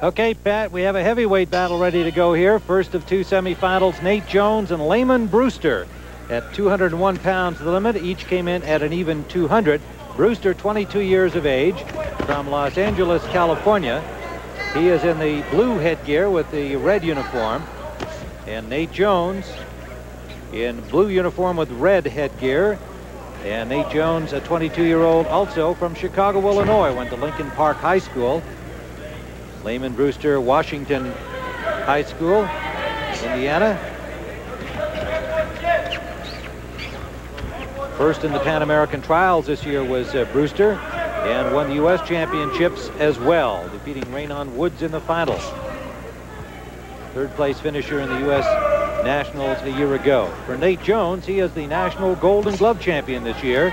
Okay, Pat, we have a heavyweight battle ready to go here. First of two semifinals, Nate Jones and Lamont Brewster at 201 pounds the limit. Each came in at an even 200. Brewster, 22 years of age, from Los Angeles, California. He is in the blue headgear with the red uniform. And Nate Jones in blue uniform with red headgear. And Nate Jones, a 22-year-old, also from Chicago, Illinois, went to Lincoln Park High School. Lamont Brewster, Washington High School, Indiana. First in the Pan American trials this year was Brewster, and won the U.S. championships as well, defeating Raynon Woods in the final. Third place finisher in the U.S. Nationals a year ago. For Nate Jones, he is the National Golden Glove champion this year,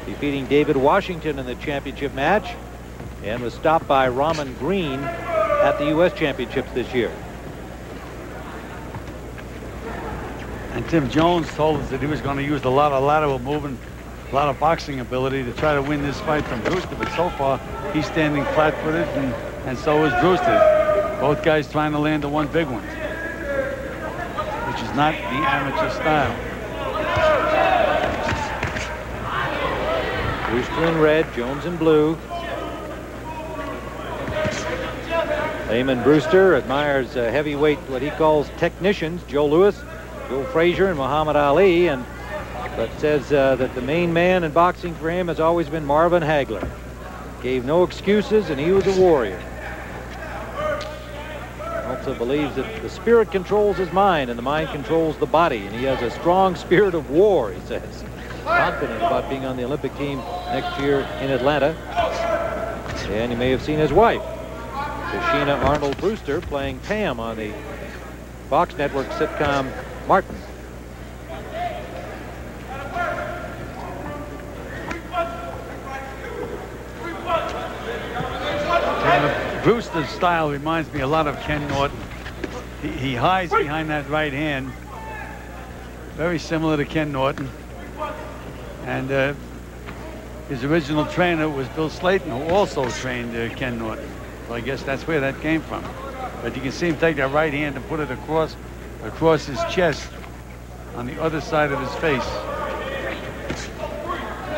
defeating David Washington in the championship match, and was stopped by Raman Green at the U.S. championships this year. And Tim Jones told us that he was going to use a lot of lateral movement, a lot of boxing ability to try to win this fight from Brewster. But so far, he's standing flat-footed, and so is Brewster. Both guys trying to land the one big one, which is not the amateur style. Brewster in red, Jones in blue. Lamont Brewster admires heavyweight, what he calls technicians, Joe Louis, Joe Frazier, and Muhammad Ali, but says that the main man in boxing for him has always been Marvin Hagler. Gave no excuses, and he was a warrior. Also believes that the spirit controls his mind and the mind controls the body, and he has a strong spirit of war, he says. Confident about being on the Olympic team next year in Atlanta. And you may have seen his wife, Tashina Arnold Brewster, playing Pam on the Fox Network sitcom Martin. Brewster's style reminds me a lot of Ken Norton. He hides behind that right hand, very similar to Ken Norton. And his original trainer was Bill Slayton, who also trained Ken Norton. So I guess that's where that came from. But you can see him take that right hand and put it across his chest on the other side of his face.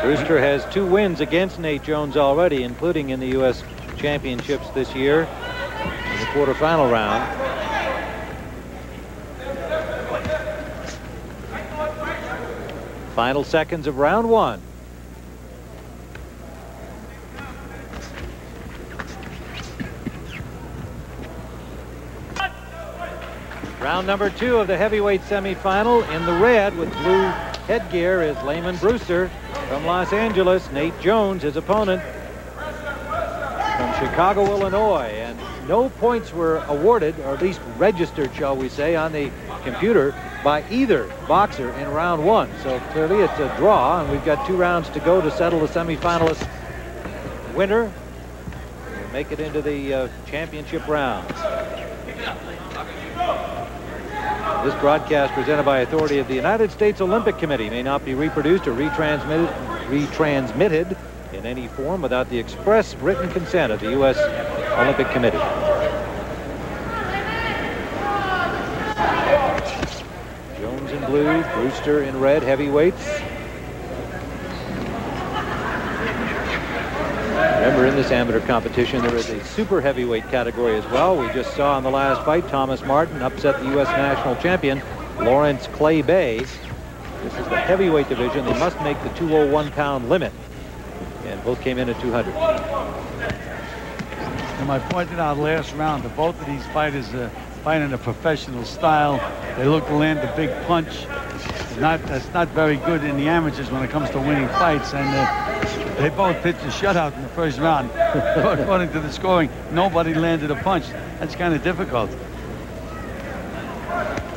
Brewster has 2 wins against Nate Jones already, including in the U.S. championships this year in the quarterfinal round. Final seconds of round 1. Round number 2 of the heavyweight semifinal. In the red with blue headgear is Lamont Brewster from Los Angeles. Nate Jones, his opponent, from Chicago, Illinois. And no points were awarded, or at least registered, shall we say, on the computer by either boxer in round 1. So clearly it's a draw, and we've got 2 rounds to go to settle the semifinalist winner. Make it into the championship rounds. This broadcast, presented by authority of the United States Olympic Committee, may not be reproduced or retransmitted in any form without the express written consent of the U.S. Olympic Committee. Jones in blue, Brewster in red, heavyweights. Remember, in this amateur competition, there is a super heavyweight category as well. We just saw in the last fight, Thomas Martin upset the U.S. national champion, Lawrence Clay Bay. This is the heavyweight division. They must make the 201-pound limit. And both came in at 200. And I pointed out last round that both of these fighters fight in a professional style. They look to land a big punch. That's not very good in the amateurs when it comes to winning fights. And they both pitched a shutout in the first round. According to the scoring, nobody landed a punch. That's kind of difficult.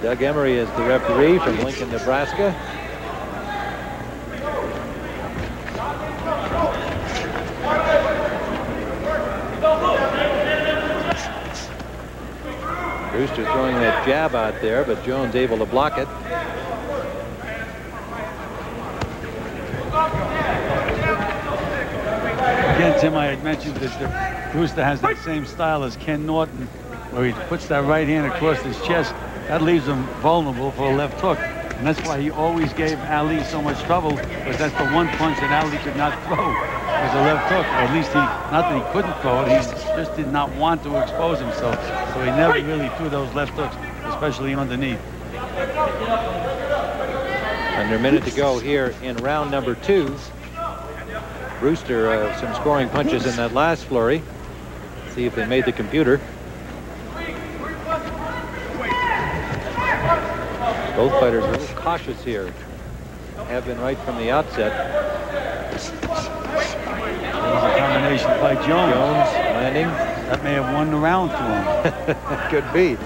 Doug Emery is the referee from Lincoln, Nebraska. Brewster throwing that jab out there, but Jones able to block it. Again, Tim, I had mentioned that Brewster has that same style as Ken Norton, where he puts that right hand across his chest. That leaves him vulnerable for a left hook. And that's why he always gave Ali so much trouble, because that's the one punch that Ali could not throw, was a left hook. Or at least not that he couldn't throw it, he just did not want to expose himself. So he never really threw those left hooks, especially underneath. Under a minute to go here in round number 2. Brewster, some scoring punches in that last flurry. See if they made the computer. Both fighters are a little cautious here. Have been right from the outset. There's a combination by Jones. Jones landing. That may have won the round to him. Could be.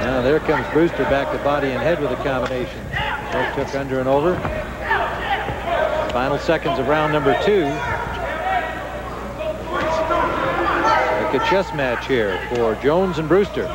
Now there comes Brewster back to body and head with a combination. Both took under and over. Final seconds of round number 2. Like a chess match here for Jones and Brewster.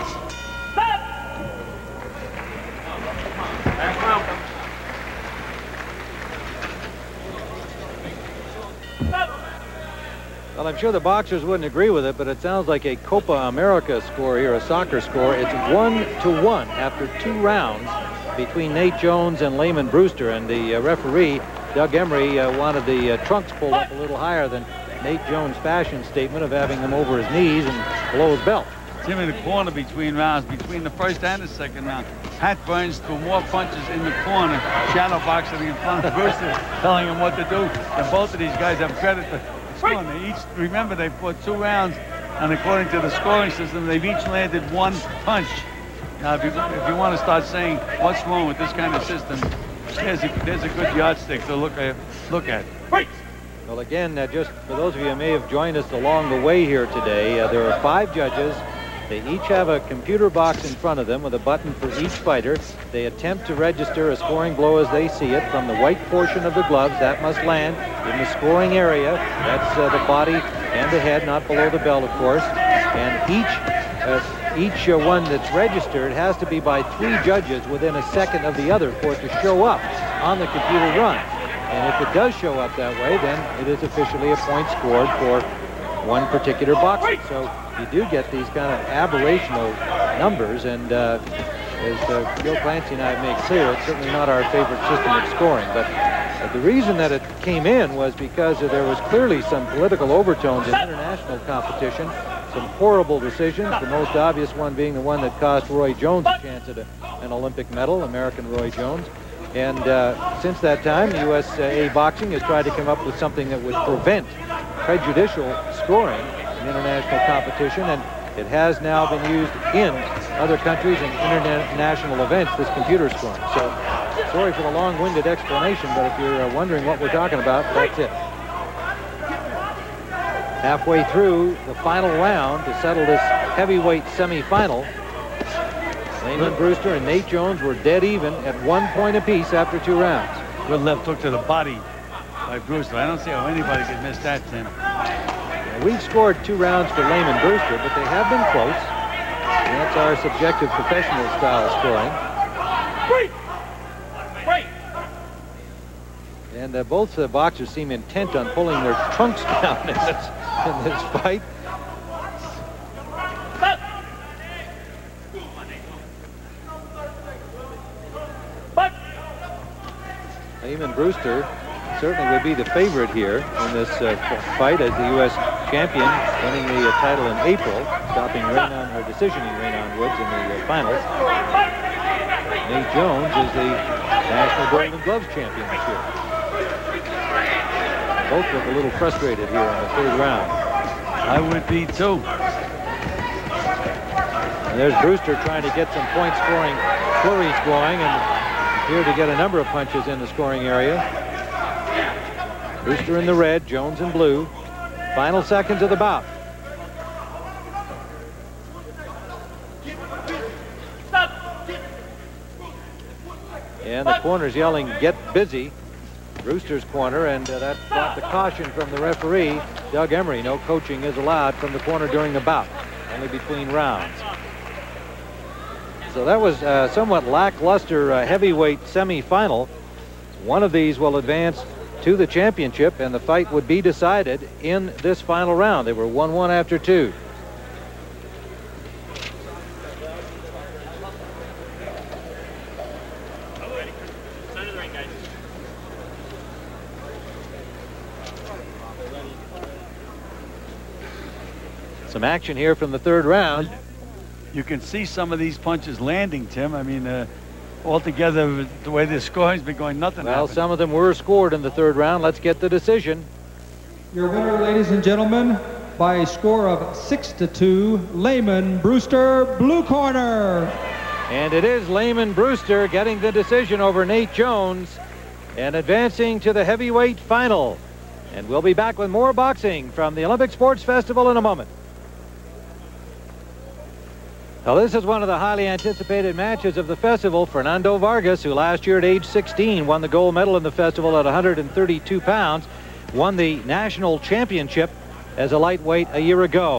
Well, I'm sure the boxers wouldn't agree with it, but it sounds like a Copa America score here, a soccer score. It's 1-1 after 2 rounds between Nate Jones and Lamont Brewster, and the referee, Doug Emery, wanted the trunks pulled up a little higher than Nate Jones' fashion statement of having them over his knees and below his belt. It's him in the corner between rounds, between the first and the second round. Pat Burns threw more punches in the corner, shadow boxing in front of Brewster, telling him what to do. And both of these guys have credit for scoring. They each, remember, they fought 2 rounds, and according to the scoring system, they've each landed 1 punch. Now, if you want to start saying what's wrong with this kind of system, there's a good yardstick to look at. Well, again, just for those of you who may have joined us along the way here today, there are 5 judges. They each have a computer box in front of them with a button for each fighter. They attempt to register a scoring blow as they see it from the white portion of the gloves. That must land in the scoring area. That's the body and the head, not below the belt, of course. And each one that's registered has to be by 3 judges within a second of the other for it to show up on the computer run. And if it does show up that way, then it is officially a point scored for one particular boxer. So you do get these kind of aberrational numbers, and as Joe Clancy and I have made clear, it's certainly not our favorite system of scoring. But the reason that it came in was because there was clearly some political overtones in international competition, some horrible decisions, the most obvious one being the one that cost Roy Jones a chance at an Olympic medal, American Roy Jones. And since that time, USA Boxing has tried to come up with something that would prevent prejudicial scoring in international competition, and it has now been used in other countries and international events, this computer scoring. So sorry for the long-winded explanation, but if you're wondering what we're talking about, that's it. Halfway through the final round to settle this heavyweight semifinal, Lamont Brewster and Nate Jones were dead even at 1 point apiece after 2 rounds. Good left hook to the body by Brewster. I don't see how anybody could miss that, Tim. We've scored 2 rounds for Lamont Brewster, but they have been close. And that's our subjective professional style of scoring. And both boxers seem intent on pulling their trunks down in this fight. Lamont Brewster certainly would be the favorite here in this fight as the U.S. champion, winning the title in April, stopping decisioning Raynon Woods in the finals. Nate Jones is the National Golden Gloves champion this year. Both look a little frustrated here in the 3rd round. I would be too. And there's Brewster trying to get some point scoring flurries going, and here to get a number of punches in the scoring area. Brewster in the red, Jones in blue. Final seconds of the bout. And the corner's yelling, "Get busy." Brewster's corner, and that brought the caution from the referee, Doug Emery. No coaching is allowed from the corner during the bout, only between rounds. So that was somewhat lackluster heavyweight semifinal. One of these will advance to the championship, and the fight would be decided in this final round. They were 1-1 after 2. Some action here from the third round. You can see some of these punches landing, Tim. I mean, altogether, the way this scoring's been going, nothing Well, happened. some of them were scored in the third round. Let's get the decision. Your winner, ladies and gentlemen, by a score of 6-2, Lamont Brewster, blue corner. And it is Lamont Brewster getting the decision over Nate Jones and advancing to the heavyweight final. And we'll be back with more boxing from the Olympic Sports Festival in a moment. Now, this is one of the highly anticipated matches of the festival. Fernando Vargas, who last year at age 16 won the gold medal in the festival at 132 pounds, won the national championship as a lightweight a year ago.